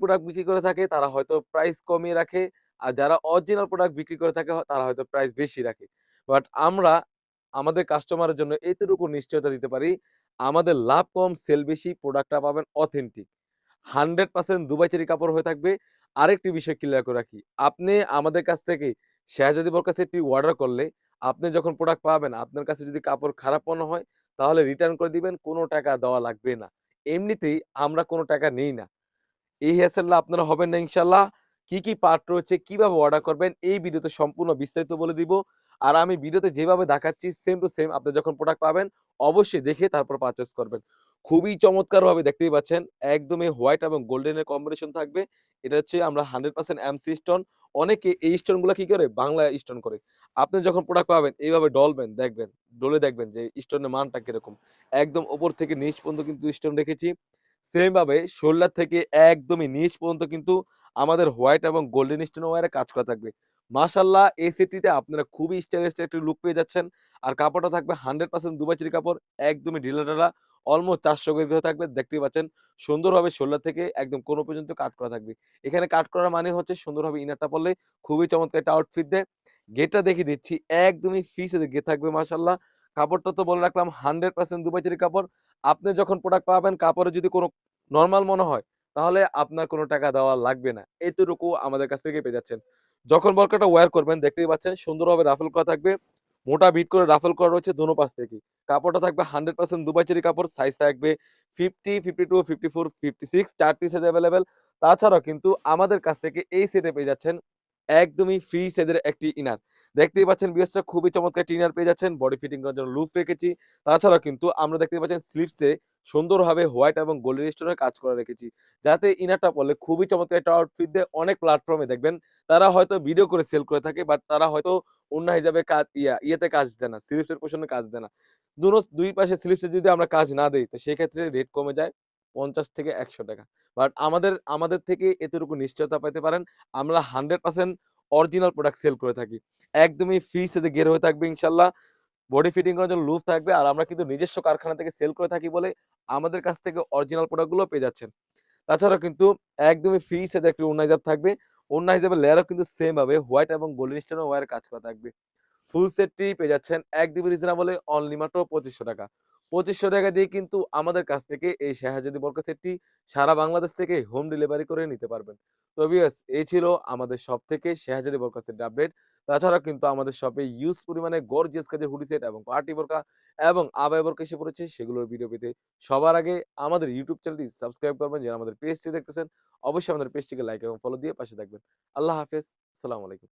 Product বিক্রি করে থাকে তারা হয়তো প্রাইস কমিয়ে রাখে। আর যারা অরিজিনাল প্রোডাক্ট বিক্রি করে থাকে তারা হয়তো প্রাইস বেশি রাখে। বাট আমরা আমাদের কাস্টমারের জন্য এতটুকু নিশ্চয়তা দিতে পারি, আমাদের লাভ কম, সেল বেশি, প্রোডাক্টটা পাবেন অথেন্টিক। 100% দুবাই চেরি কাপড় হয়ে থাকবে। আরেকটি বিষয় ক্লিয়ার করে রাখি। আপনি আমাদের কাছ থেকে শাহজাদী বোরকা সেটটি অর্ডার করলে আপনি যখন প্রোডাক্ট পাবেন, আপনার কাছে যদি কাপড় খারাপ মনে হয় তাহলে রিটার্ন করে দিবেন। কোন টাকা দেওয়া লাগবে না। এমনিতেই আমরা কোন টাকা নেই না। এই হ্যাসেলটা আপনারা হবেন না ইনশাআল্লাহ। কি পার্ট রয়েছে, কিভাবে অর্ডার করবেন এই ভিডিওতে সম্পূর্ণ বিস্তারিত বলে দিব। আর আমি ভিডিওতে যেভাবে দেখাচ্ছি সেম টু সেম আপনি যখন প্রোডাক্ট পাবেন অবশ্যই দেখে তারপর পারচেজ করবেন। খুবই চমৎকারভাবে দেখতেই পাচ্ছেন একদমই হোয়াইট এবং গোল্ডেন এর কম্বিনেশন থাকবে। এটা হচ্ছে আমরা 100% এমসি স্টোন। অনেকে এই স্টোনগুলা কি করে? বাংলা স্টোন করে। আপনি যখন প্রোডাক্ট পাবেন এইভাবে ডলবেন, দেখবেন, ডলে দেখবেন যে স্টোনের মানটা কিরকম। একদম উপর থেকে নিচ পর্যন্ত কিন্তু স্টোন রেখেছি। সেম ভাবে শোল্ডার থেকে একদমই নিচ পর্যন্ত কিন্তু আমাদের হোয়াইট এবং গোল্ডেন স্টোন ওয়্যারে কাজ করা থাকবে। মাশাআল্লাহ এই সেটটিতে আপনারা খুবই স্টাইলিশ একটা লুক পেয়ে যাচ্ছেন। আর কাপড়টা থাকবে 100% দুবাই চেরি কাপড়। একদমই ঢিলাঢালা অলমোস্ট 400 গজ করে থাকবে। দেখতেই পাচ্ছেন সুন্দরভাবে শোল্ডার থেকে একদম কোণ পর্যন্ত কাট করা থাকবে। এখানে কাট করার মানে হচ্ছে সুন্দরভাবে ইনারটা পড়লে খুবই চমৎকার একটা আউটফিট দেয়। গেটটা দেখিয়ে দিচ্ছি একদমই ফ্রি সাইজের গেট থাকবে মাশাআল্লাহ। কাপড়টা তো বলে রাখলাম 100% দুবাই চেরি কাপড়। আপনি যখন প্রোডাক্ট পাবেন কাপড়ে যদি কোনো নরমাল মনে হয়, তাহলে আপনার কোনো টাকা দেওয়া লাগবে না। এতটুকু আমাদের কাছ থেকে পেয়ে যাচ্ছেন। যখন বোরকাটা ওয়্যার করবেন দেখতেই পাচ্ছেন সুন্দরভাবে রাফেল করা থাকবে। মোটা বিট করে রাফেল করা রয়েছে দোনো পাশ থেকেই। কাপড়টা থাকবে 100% দুবাই চেরি কাপড়। সাইজ থাকবে 50, 52, 54, 56 4 টি সাইজ এভেইলেবল। তাছাড়াও কিন্তু আমাদের কাছ থেকে এই সেটে পেয়ে যাচ্ছেন একদমই ফ্রি সাইজের একটি ইনার। দেখতেই পাচ্ছেন ভিউয়ার্সরা খুবই চমৎকার একটি ইনার পেয়ে যাচ্ছেন। বডি ফিটিং করার জন্য লুপ রেখেছি। তাছাড়াও কিন্তু আমরা দেখতে পাচ্ছেন স্লিভসে সুন্দরভাবে হোয়াইট এবং গোল্ডেন স্টোনের কাজ করা রেখেছি। যাতে ইনারটা পড়লে খুবই চমৎকার একটা আউটফিট দেয়। অনেক প্ল্যাটফর্মে দেখবেন তারা হয়তো ভিডিও করে সেল করে থাকে বাট তারা হয়তো ওড়না হিসাবে ইয়েতে কাজ দেয় না। স্লিভসের পোরশনে কাজ দেয় না। দুই পাশে স্লিভসে যদি আমরা কাজ না দেই তো সেক্ষেত্রে রেট কমে যায় ৳৫০ থেকে ৳১০০। বাট আমাদের থেকে এতটুকু নিশ্চয়তা পেতে পারেন আমরা 100% অরিজিনাল প্রোডাক্ট সেল করে থাকি। একদমই ফ্রি সাইজে গের হয়ে থাকবে ইনশাআল্লাহ। বডি ফিটিং করার জন্য লুপ থাকবে। আর আমরা কিন্তু নিজস্ব কারখানা থেকে সেল করে থাকি বলে আমাদের কাছ থেকে অরিজিনাল প্রোডাক্ট গুলো পেয়ে যাচ্ছেন। তাছাড়াও কিন্তু একদমই ফ্রি সাইজের একটি ওড়না হিজাব থাকবে। ওড়না হিজাবের লেয়ারও কিন্তু সেম ভাবে হোয়াইট এবং গোল্ডেন স্টোনের ওয়্যারে কাজ করা থাকবে। ফুল সেটটি পেয়ে যাচ্ছেন একদমই রিজনেবলে অনলি মাত্র ৳২৫০০। ৳২৫০০ দিয়ে কিন্তু আমাদের কাছ থেকে এই শাহজাদী বোরকা সেটটি সারা বাংলাদেশ থেকে হোম ডেলিভারি করে নিতে পারবেন। তো ভিউয়ার্স এই ছিল আমাদের শপ থেকে শাহজাদী বোরকা সেটের আপডেট। তাছাড়াও কিন্তু আমাদের শপে হিউজ পরিমাণে গর্জিয়াস কাজের হুডি সেট এবং পার্টি বোরকা এবং আবায়া বোরকা এসে পড়েছে সেগুলোর ভিডিও পেতে সবার আগে আমাদের ইউটিউব চ্যানেলটি সাবস্ক্রাইব করবেন। যারা আমাদের পেজটি দেখতেছেন অবশ্যই আমাদের পেজটিকে লাইক এবং ফলো দিয়ে পাশে থাকবেন। আল্লাহ হাফেজ। আসসালামু আলাইকুম।